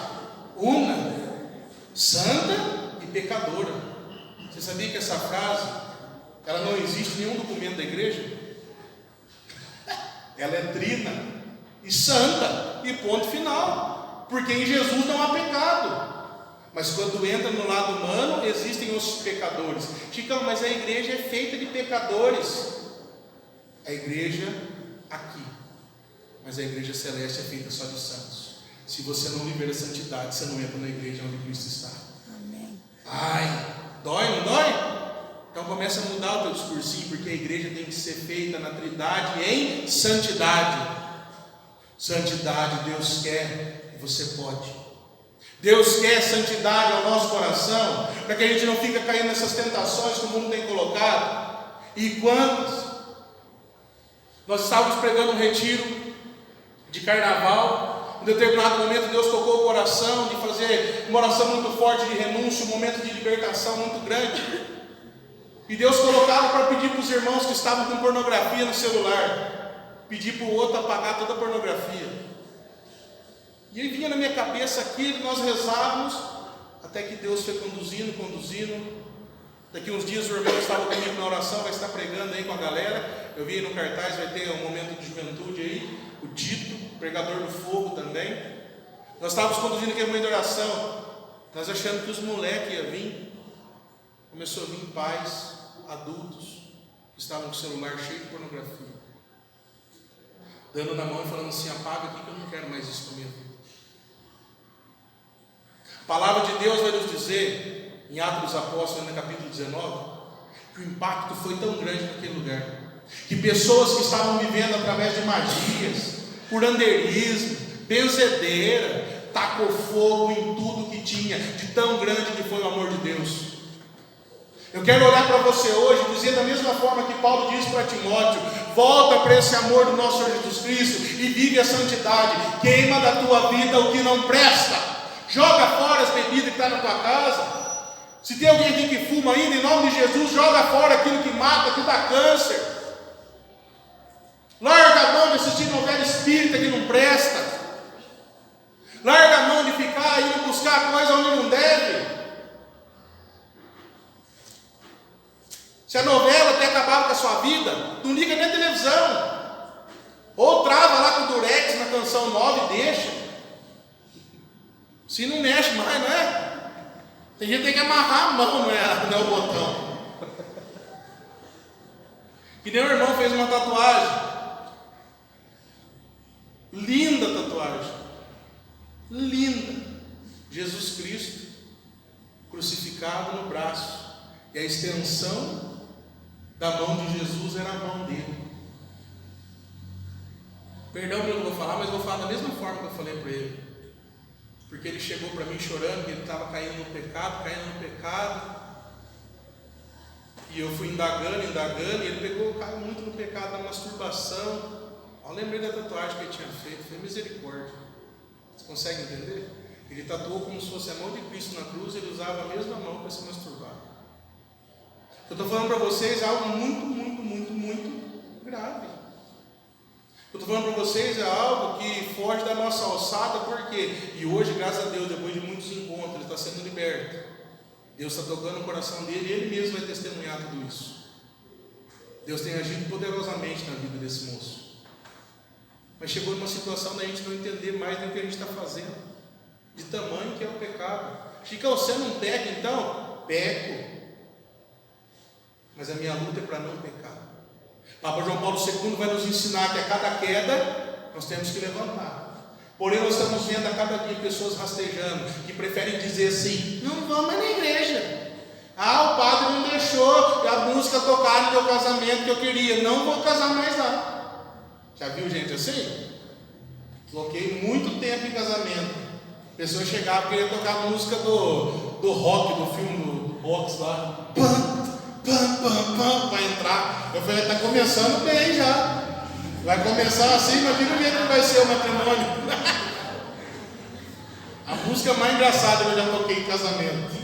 una, santa e pecadora. Você sabia que essa frase, ela não existe em nenhum documento da igreja? Ela é trina e santa e ponto final, porque em Jesus não há pecado. Mas quando entra no lado humano, existem os pecadores. Chicão, mas a igreja é feita de pecadores. A igreja aqui, mas a igreja celeste é feita só de santos. Se você não viver a santidade, você não entra na igreja onde Cristo está. Amém. Ai, dói, não dói? Então começa a mudar o teu discursinho, porque a igreja tem que ser feita na Trindade em santidade. Santidade Deus quer e você pode. Deus quer santidade ao nosso coração, para que a gente não fique caindo nessas tentações que o mundo tem colocado. E quantas? Nós estávamos pregando um retiro de carnaval. Em determinado momento Deus tocou o coração de fazer uma oração muito forte de renúncia, um momento de libertação muito grande. E Deus colocava para pedir para os irmãos que estavam com pornografia no celular, pedir para o outro apagar toda a pornografia. E aí vinha na minha cabeça aquilo, nós rezávamos, até que Deus foi conduzindo. Daqui uns dias o irmão estava comigo na oração, vai estar pregando aí com a galera. Eu vi aí no cartaz, vai ter um momento de juventude aí, o Tito, pregador do fogo também. Nós estávamos conduzindo aquele momento de oração, nós achando que os moleques iam vir. Começou a vir pais, adultos, que estavam com o celular cheio de pornografia, dando na mão e falando assim: apaga aqui que eu não quero mais isso na minha vida. A palavra de Deus vai nos dizer, em Atos dos Apóstolos, no capítulo 19, que o impacto foi tão grande naquele lugar, que pessoas que estavam vivendo através de magias, curandeirismo, benzedeira, tacou fogo em tudo que tinha, de tão grande que foi o amor de Deus. Eu quero olhar para você hoje e dizer da mesma forma que Paulo diz para Timóteo: volta para esse amor do nosso Senhor Jesus Cristo e vive a santidade. Queima da tua vida o que não presta. Joga fora as bebidas que estão na tua casa. Se tem alguém aqui que fuma ainda, em nome de Jesus, joga fora aquilo que mata, que dá câncer. Larga a mão de assistir novela espírita que não presta. Larga a mão de ficar indo buscar coisa onde não deve. Se a novela até acabava com a sua vida, não liga nem a televisão. Ou trava lá com o Durex na canção nova e deixa. Se não mexe mais, não é? Tem gente que tem que amarrar a mão, não é o botão. Que nem o irmão fez uma tatuagem. Linda tatuagem. Linda. Jesus Cristo crucificado no braço. E a extensão da mão de Jesus era a mão dele. Perdão pelo que eu vou falar, mas vou falar da mesma forma que eu falei para ele. Porque ele chegou para mim chorando, que ele estava caindo no pecado. E eu fui indagando, e ele caiu muito no pecado da masturbação. Eu lembrei da tatuagem que ele tinha feito, foi misericórdia. Você consegue entender? Ele tatuou como se fosse a mão de Cristo na cruz, ele usava a mesma mão para se masturbar. Eu estou falando para vocês algo muito grave. Eu estou falando para vocês algo que foge da nossa alçada, por quê? E hoje, graças a Deus, depois de muitos encontros, ele está sendo liberto. Deus está tocando o coração dele e ele mesmo vai testemunhar tudo isso. Deus tem agido poderosamente na vida desse moço. Mas chegou numa situação da gente não entender mais do que a gente está fazendo, de tamanho que é o pecado. Chicão, você não peca então? Peco. Mas a minha luta é para não pecar. Papa João Paulo II vai nos ensinar que a cada queda nós temos que levantar. Porém nós estamos vendo a cada dia pessoas rastejando, que preferem dizer assim: não vamos mais na igreja. Ah, o padre não deixou a música tocar no meu casamento que eu queria, não vou casar mais lá. Já viu gente assim? Toquei muito tempo em casamento. A pessoa chegava e queria tocar a música do rock, do filme do box lá. Para entrar. Eu falei, está começando bem já. Vai começar assim, imagina o jeito que vai ser o matrimônio. A música mais engraçada que eu já toquei em casamento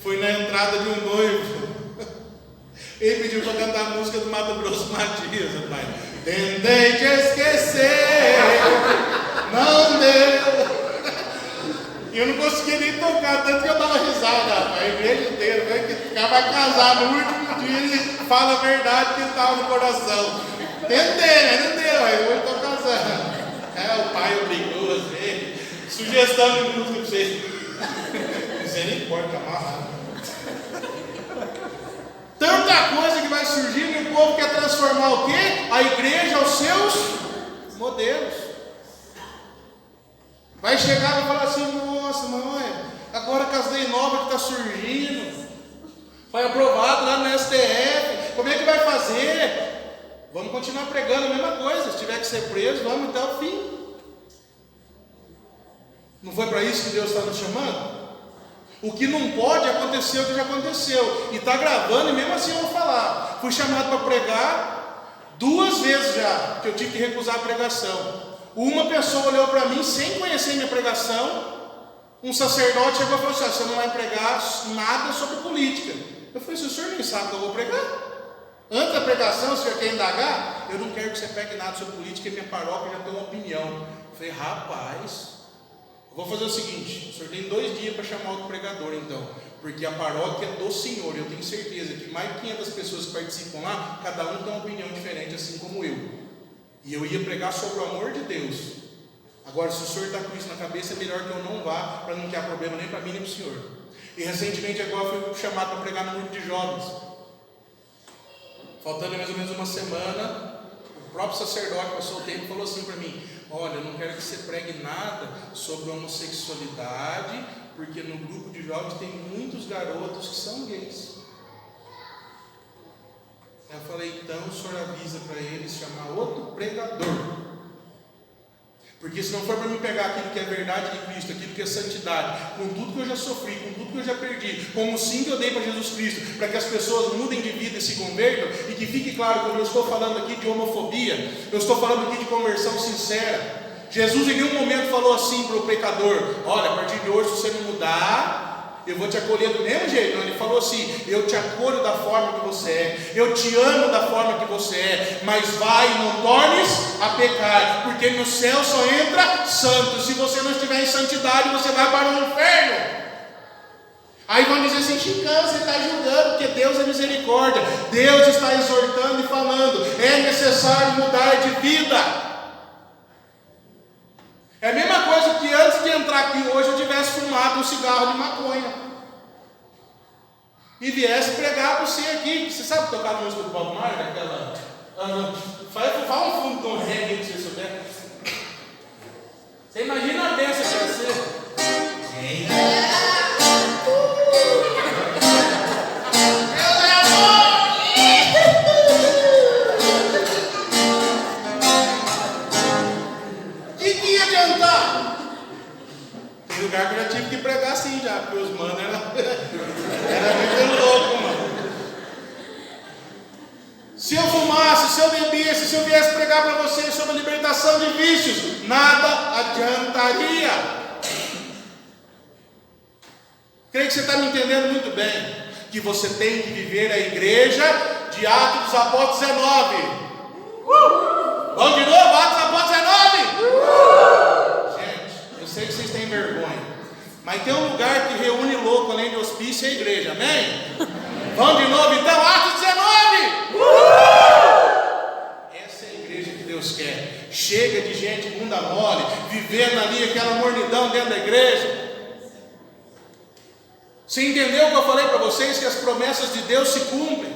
foi na entrada de um noivo. Ele pediu para cantar a música do Mato Grosso Matias, rapaz. Tentei te esquecer, não deu. E eu não conseguia nem tocar, tanto que eu dava risada, rapaz. A igreja inteira, né? Que o cara vai casar no último dia, ele fala a verdade que estava no coração. Tentei, mas não deu, aí hoje estou casando. O pai obrigou a ver. Sugestão de música para vocês. Misericórdia, amarrado. Tanta coisa que vai surgindo e o povo quer transformar o quê? A igreja aos seus modelos. Vai chegar e falar assim, nossa, mãe, agora com as leis novas que está surgindo, foi aprovado lá no STF, como é que vai fazer? Vamos continuar pregando a mesma coisa, se tiver que ser preso, vamos até o fim. Não foi para isso que Deus está nos chamando? O que não pode acontecer, o que já aconteceu. E está gravando, e mesmo assim eu vou falar. Fui chamado para pregar 2 vezes já, que eu tive que recusar a pregação. Uma pessoa olhou para mim sem conhecer minha pregação. Um sacerdote chegou e falou assim: você não vai pregar nada sobre política. Eu falei: se o senhor nem sabe que eu vou pregar? Antes da pregação, o senhor quer indagar? Eu não quero que você pregue nada sobre política, minha paróquia já tem uma opinião. Eu falei: rapaz, vou fazer o seguinte, o senhor tem 2 dias para chamar outro pregador então, porque a paróquia é do senhor, eu tenho certeza que mais de 500 pessoas que participam lá, cada um tem uma opinião diferente, assim como eu. E eu ia pregar sobre o amor de Deus. Agora, se o senhor está com isso na cabeça, é melhor que eu não vá, para não ter problema nem para mim nem para o senhor. E recentemente agora fui chamado para pregar no grupo de jovens. Faltando mais ou menos uma semana, o próprio sacerdote passou o tempo e falou assim para mim: olha, eu não quero que você pregue nada sobre homossexualidade, porque no grupo de jovens tem muitos garotos que são gays. Eu falei: então o senhor avisa para eles chamar outro pregador. Porque se não for para mim pegar aquilo que é verdade de Cristo, aquilo que é santidade, com tudo que eu já sofri, com tudo que eu já perdi, como sim que eu dei para Jesus Cristo, para que as pessoas mudem de vida e se convertam, e que fique claro que eu não estou falando aqui de homofobia, eu estou falando aqui de conversão sincera. Jesus em nenhum momento falou assim para o pecador: olha, a partir de hoje, se você não mudar, eu vou te acolher do mesmo jeito. Não, ele falou assim: eu te acolho da forma que você é, eu te amo da forma que você é, mas vai e não tornes a pecar, porque no céu só entra santo. Se você não estiver em santidade, você vai para o inferno. Aí vão dizer assim: Chicão, você está julgando, porque Deus é misericórdia. Deus está exortando e falando: é necessário mudar de vida. É a mesma coisa que antes de entrar aqui hoje eu tivesse fumado um cigarro de maconha e viesse pregar para você aqui. Você sabe tocar a música do Bob Marley? Aquela. Fala um fundo de um reggae se você souber. Você imagina a bênção que vai ser. Tem lugar que eu já tive que pregar assim já, porque os manos era muito louco, mano. Se eu fumasse, se eu bebesse, se eu viesse pregar para vocês sobre a libertação de vícios, nada adiantaria. Creio que você está me entendendo muito bem, que você tem que viver a igreja de Atos dos Apóstolos 19. Vamos de novo, Atos dos Apóstolos 19. Gente, eu sei que vocês têm vergonha, mas tem um lugar que reúne louco além de hospício, é a igreja, amém? Vamos de novo então, Atos 19. Essa é a igreja que Deus quer. Chega de gente bunda mole, vivendo ali aquela mornidão dentro da igreja. Você entendeu o que eu falei para vocês? Que as promessas de Deus se cumprem.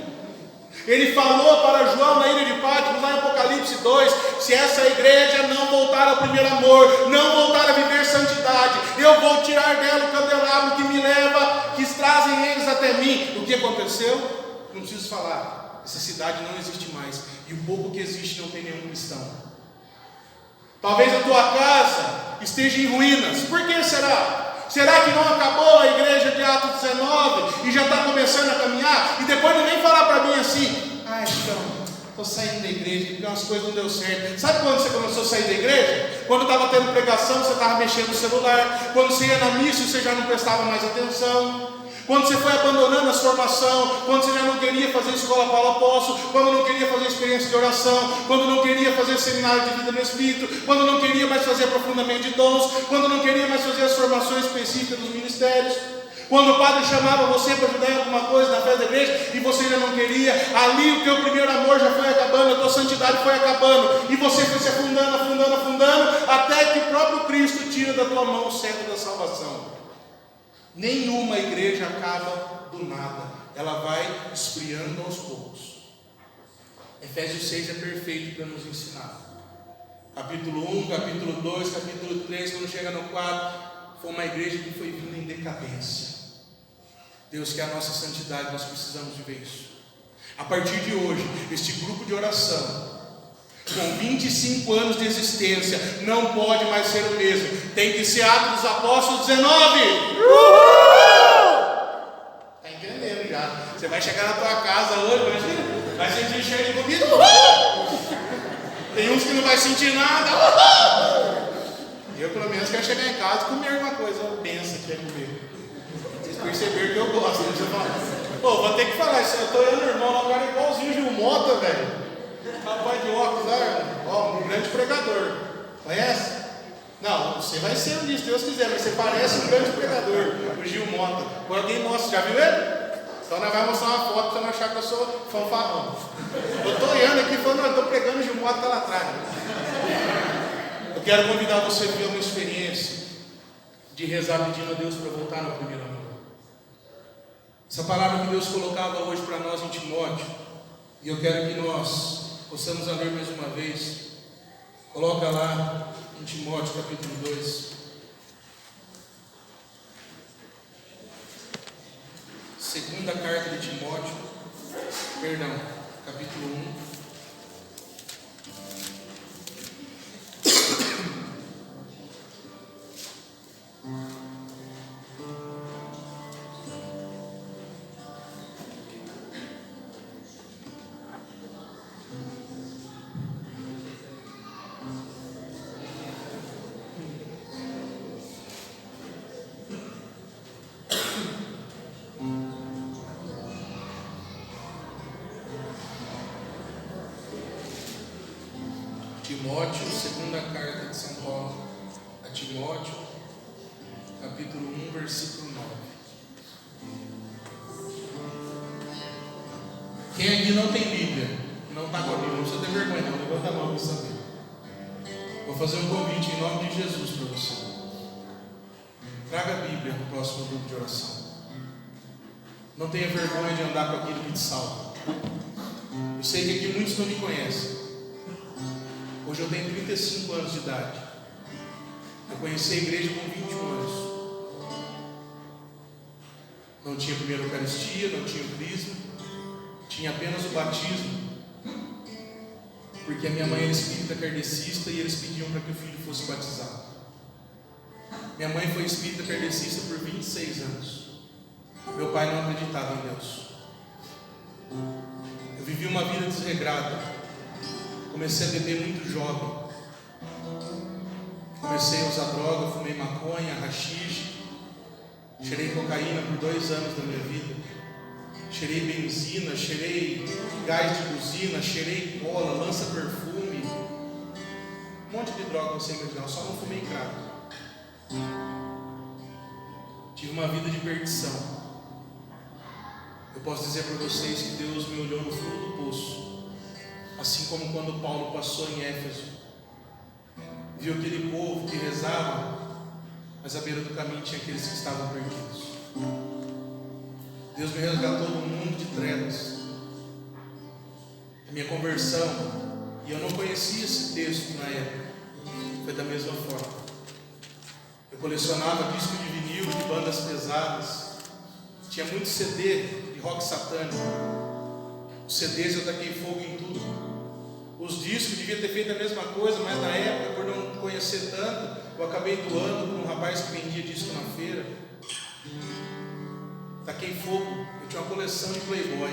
Ele falou para João na ilha de Patmos, lá em Apocalipse 2, se essa igreja não voltar ao primeiro amor, não voltar a viver santidade, eu vou tirar dela o candelabro que me leva, que trazem eles até mim. O que aconteceu? Não preciso falar. Essa cidade não existe mais, e o pouco que existe não tem nenhum cristão. Talvez a tua casa esteja em ruínas. Por que será? Será que não acabou a igreja de Atos 19 e já está começando a caminhar? E depois não vem falar para mim assim: ah, então, estou saindo da igreja porque umas coisas não deu certo. Sabe quando você começou a sair da igreja? Quando estava tendo pregação, você estava mexendo no celular. Quando você ia na missa, você já não prestava mais atenção. Quando você foi abandonando a formação, quando você já não queria fazer escola Paulo Apóstolo, quando não queria fazer experiência de oração, quando não queria fazer seminário de vida no Espírito, quando não queria mais fazer aprofundamento de dons, quando não queria mais fazer as formações específicas dos ministérios, quando o padre chamava você para ajudar em alguma coisa na festa da igreja e você já não queria, ali o teu primeiro amor já foi acabando, a tua santidade foi acabando, e você foi se afundando, até que o próprio Cristo tira da tua mão o cetro da salvação. Nenhuma igreja acaba do nada, ela vai esfriando aos poucos. Efésios 6 é perfeito para nos ensinar. Capítulo 1, capítulo 2, capítulo 3, quando chega no 4, foi uma igreja que foi vindo em decadência. Deus quer a nossa santidade, nós precisamos viver isso. A partir de hoje, este grupo de oração, com 25 anos de existência, não pode mais ser o mesmo. Tem que ser Atos dos Apóstolos 19. Está entendendo já? Você vai chegar na tua casa hoje, vai sentir cheiro de comida. Tem uns que não vai sentir nada. Eu pelo menos quero chegar em casa e comer alguma coisa. Pensa que é comer. Vocês perceberam que eu gosto. Você fala, pô, vou ter que falar isso. Eu estou olhando o irmão, o cara é igualzinho o Gil Mota, velho. Rapaz de óculos, ó, um grande pregador. Conhece? Não, você vai ser um disso, se Deus quiser, mas você parece um grande pregador, o Gil Mota. Quando alguém mostra, já viu ele? Então nós vamos mostrar uma foto para você não achar que eu sou fanfarrão. Eu estou olhando aqui falando, eu estou pregando, o Gil Mota está lá atrás. Eu quero convidar você a viver uma experiência de rezar pedindo a Deus para voltar no primeiro amor. Essa palavra que Deus colocava hoje para nós em Timóteo, e eu quero que nós possamos a ler mais uma vez. Coloca lá em Timóteo capítulo 2. Segunda carta de Timóteo, perdão, capítulo 1. Timóteo, segunda carta de São Paulo a Timóteo, capítulo 1, versículo 9. Quem aqui não tem Bíblia, não está com a Bíblia, não precisa ter vergonha não, levanta a mão para saber. Vou fazer um convite em nome de Jesus para você. Traga a Bíblia no próximo grupo de oração. Não tenha vergonha de andar com aquilo que te salva. Eu sei que aqui muitos não me conhecem. Hoje eu tenho 35 anos de idade. Eu conheci a igreja com 21 anos. Não tinha primeira Eucaristia, não tinha o crisma, tinha apenas o batismo, porque a minha mãe era espírita kardecista e eles pediam para que o filho fosse batizado. Minha mãe foi espírita kardecista por 26 anos. Meu pai não acreditava em Deus. Eu vivi uma vida desregrada. Comecei a beber muito jovem. Comecei a usar droga, fumei maconha, haxixe. Cheirei cocaína por 2 anos da minha vida. Cheirei benzina, cheirei gás de buzina, cheirei cola, lança-perfume. Um monte de droga você imaginar, só não fumei crack. Tive uma vida de perdição. Eu posso dizer para vocês que Deus me olhou no fundo do poço. Assim como quando Paulo passou em Éfeso, viu aquele povo que rezava, mas à beira do caminho tinha aqueles que estavam perdidos. Deus me resgatou do mundo de trevas. A minha conversão, e eu não conhecia esse texto na época, foi da mesma forma. Eu colecionava disco de vinil, de bandas pesadas, tinha muito CD de rock satânico. Os CDs eu taquei fogo em tudo. Os discos devia ter feito a mesma coisa, mas na época, por não conhecer tanto, eu acabei doando para um rapaz que vendia disco na feira. Taquei fogo. Eu tinha uma coleção de Playboy.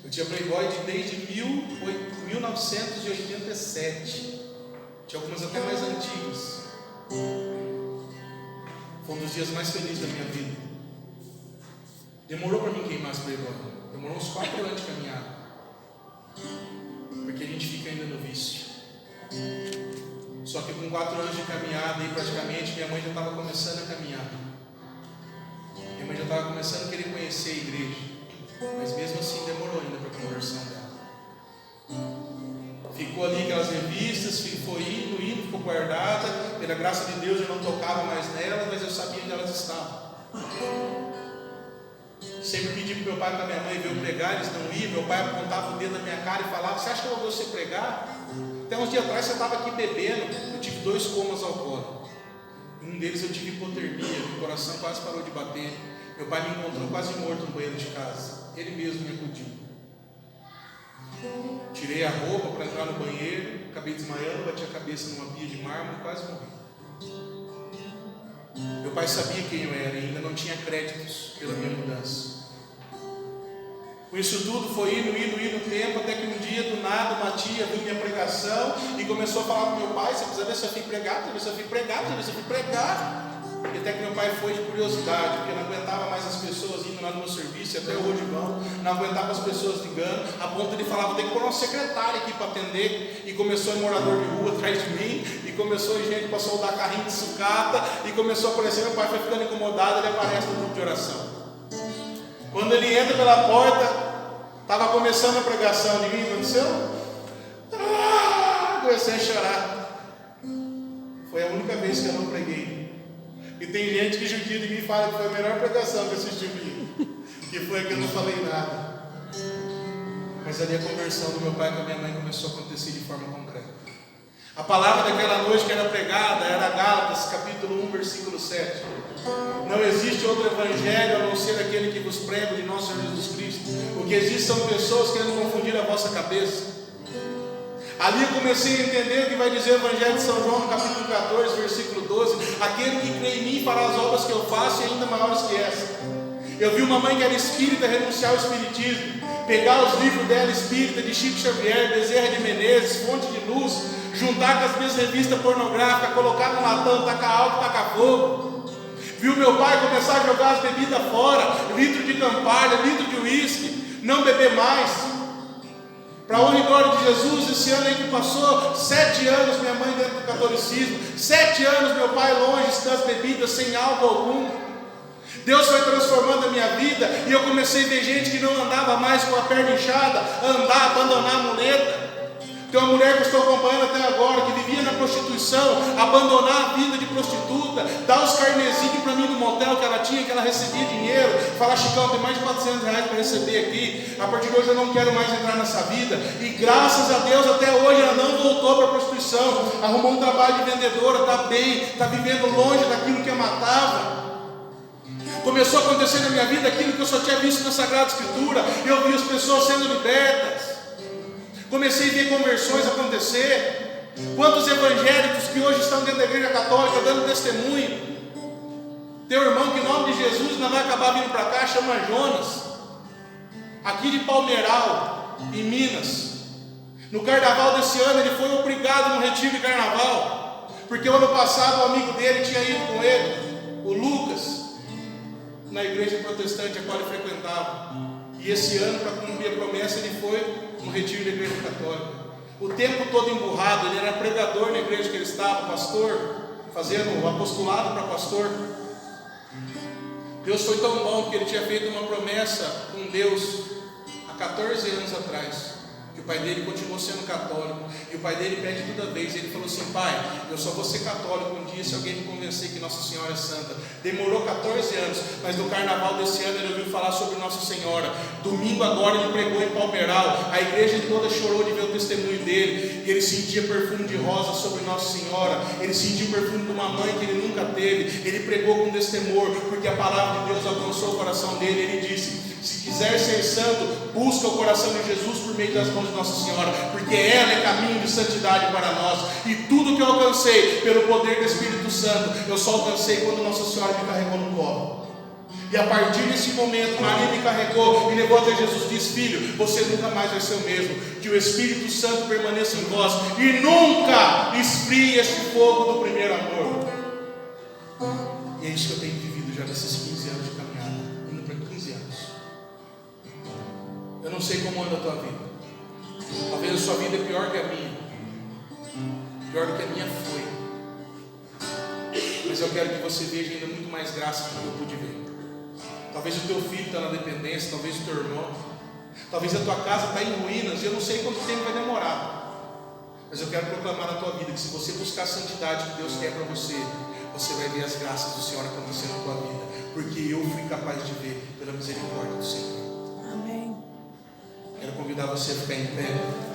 Eu tinha Playboy desde 1987. Tinha algumas até mais antigas. Foi um dos dias mais felizes da minha vida. Demorou para mim queimar esse Playboy. Demorou uns 4 anos de caminhada. Porque a gente fica ainda no vício. Só que com 4 anos de caminhada, aí praticamente minha mãe já estava começando a caminhar. Minha mãe já estava começando a querer conhecer a igreja. Mas mesmo assim demorou ainda para a conversão dela. Ficou ali aquelas revistas, foi indo, ficou guardada. Pela graça de Deus eu não tocava mais nelas, mas eu sabia onde elas estavam. Sempre pedi para meu pai e para minha mãe ver eu pregar, eles não iam. Meu pai apontava o dedo na minha cara e falava: você acha que eu vou ver você pregar? Até uns dias atrás você estava aqui bebendo. Eu tive 2 comas alcoólicos. Um deles eu tive hipotermia, meu coração quase parou de bater. Meu pai me encontrou quase morto no banheiro de casa. Ele mesmo me acudiu. Tirei a roupa para entrar no banheiro, acabei desmaiando, bati a cabeça numa pia de mármore e quase morri. Meu pai sabia quem eu era e ainda não tinha créditos pela minha mudança. Com isso tudo foi indo tempo, até que um dia do nada uma tia viu minha pregação e começou a falar para meu pai: você precisa ver seu filho pregar, precisa ver seu filho pregar, precisa ver seu filho pregar. E até que meu pai foi de curiosidade, porque não aguentava mais as pessoas indo lá no meu serviço, e até hoje vão, não aguentava as pessoas ligando, a ponto de falar: vou ter que pôr uma secretária aqui para atender. E começou a morador de rua atrás de mim, e começou a gente para soldar carrinho de sucata, e começou a aparecer. Meu pai foi ficando incomodado, ele aparece no grupo de oração. Quando ele entra pela porta, estava começando a pregação de mim, aconteceu? Comecei a chorar. Foi a única vez que eu não preguei. E tem gente que judia de mim e fala que foi a melhor pregação que assistiu comigo, que foi que eu não falei nada. Mas ali a conversão do meu pai com a minha mãe começou a acontecer de forma concreta. A palavra daquela noite que era pregada era Gálatas, capítulo 1, versículo 7. Não existe outro evangelho a não ser aquele que vos prego de nosso Senhor Jesus Cristo. O que existe são pessoas querendo confundir a vossa cabeça. Ali eu comecei a entender o que vai dizer o Evangelho de São João, no capítulo 14, versículo 12. Aquele que crê em mim fará as obras que eu faço e ainda maiores que essa. Eu vi uma mãe que era espírita renunciar ao espiritismo, pegar os livros dela espírita, de Chico Xavier, Bezerra de Menezes, Fonte de Luz, juntar com as minhas revistas pornográficas, colocar no latão, tacar alto, tacar fogo. Viu meu pai começar a jogar as bebidas fora, litro de Campari, litro de uísque, não beber mais. Para a honra e glória de Jesus, esse ano aí que passou, 7 anos minha mãe dentro do catolicismo, 7 anos meu pai longe das bebidas, sem álcool algum. Deus foi transformando a minha vida e eu comecei a ver gente que não andava mais com a perna inchada, abandonar a muleta. Tem uma mulher que eu estou acompanhando até agora, que vivia na prostituição, abandonar a vida de prostituta, dar os carnezinhos para mim no motel que ela tinha, que ela recebia dinheiro, falar: Chicão, tem mais de R$400 para receber aqui, a partir de hoje eu não quero mais entrar nessa vida. E graças a Deus até hoje ela não voltou para a prostituição, arrumou um trabalho de vendedora, está bem, está vivendo longe daquilo que a matava. Começou a acontecer na minha vida aquilo que eu só tinha visto na Sagrada Escritura. Eu vi as pessoas sendo libertas. Comecei a ver conversões acontecer. Quantos evangélicos que hoje estão dentro da igreja católica dando testemunho. Tem um irmão que em nome de Jesus ainda vai acabar vindo para cá, chama Jonas, aqui de Palmeiral, em Minas. No carnaval desse ano ele foi obrigado no retiro de carnaval, porque o ano passado o amigo dele tinha ido com ele, o Lucas, na igreja protestante a qual ele frequentava. E esse ano, para cumprir a promessa, ele foi no retiro da igreja católica. O tempo todo emburrado, ele era pregador na igreja que ele estava, pastor, fazendo o apostolado para pastor. Deus foi tão bom porque ele tinha feito uma promessa com Deus há 14 anos atrás, que o pai dele continuou sendo católico, e o pai dele pede toda vez. Ele falou assim: pai, eu só vou ser católico um dia se alguém me convencer que Nossa Senhora é santa. Demorou 14 anos, mas no carnaval desse ano ele ouviu falar sobre Nossa Senhora. Domingo agora ele pregou em Palmeiral, a igreja toda chorou de ver o testemunho dele, e ele sentia perfume de rosa sobre Nossa Senhora, ele sentia o perfume de uma mãe que ele nunca teve. Ele pregou com destemor, porque a palavra de Deus alcançou o coração dele. Ele disse: se quiser ser santo, busca o coração de Jesus por meio das mãos de Nossa Senhora, porque ela é caminho de santidade para nós. E tudo que eu alcancei pelo poder do Espírito Santo, eu só alcancei quando Nossa Senhora me carregou no colo. E a partir desse momento, Maria me carregou e levou até Jesus. Diz: filho, você nunca mais vai ser o mesmo. Que o Espírito Santo permaneça em vós e nunca esfrie este fogo do primeiro amor. E é isso que eu tenho vivido já nesses 15 anos de caminhada, indo para 15 anos. Eu não sei como anda a tua vida. Talvez a sua vida é pior que a minha, pior do que a minha foi. Mas eu quero que você veja ainda muito mais graça do que eu pude ver. Talvez o teu filho está na dependência, talvez o teu irmão, talvez a tua casa está em ruínas, e eu não sei quanto tempo vai demorar. Mas eu quero proclamar na tua vida que se você buscar a santidade que Deus quer para você, você vai ver as graças do Senhor acontecendo na tua vida, porque eu fui capaz de ver pela misericórdia do Senhor. Amém. Quero convidar você a ficar em pé.